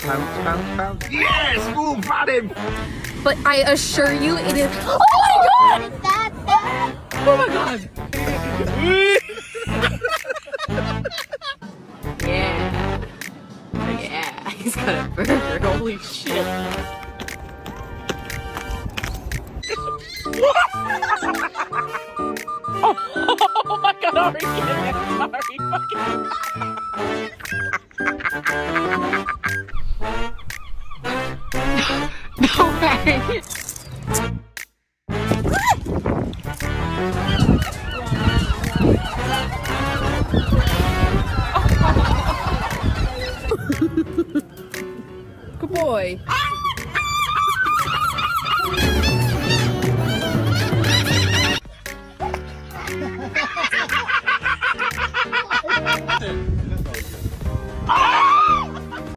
Bounce, bounce, bounce. Yes! Ooh, got him! But I assure you, it is. Oh my god! Oh my god! Yeah. Yeah. He's got a burger. Holy shit. Oh my god, Ari, get it. Sorry, fucking. No way. Good boy.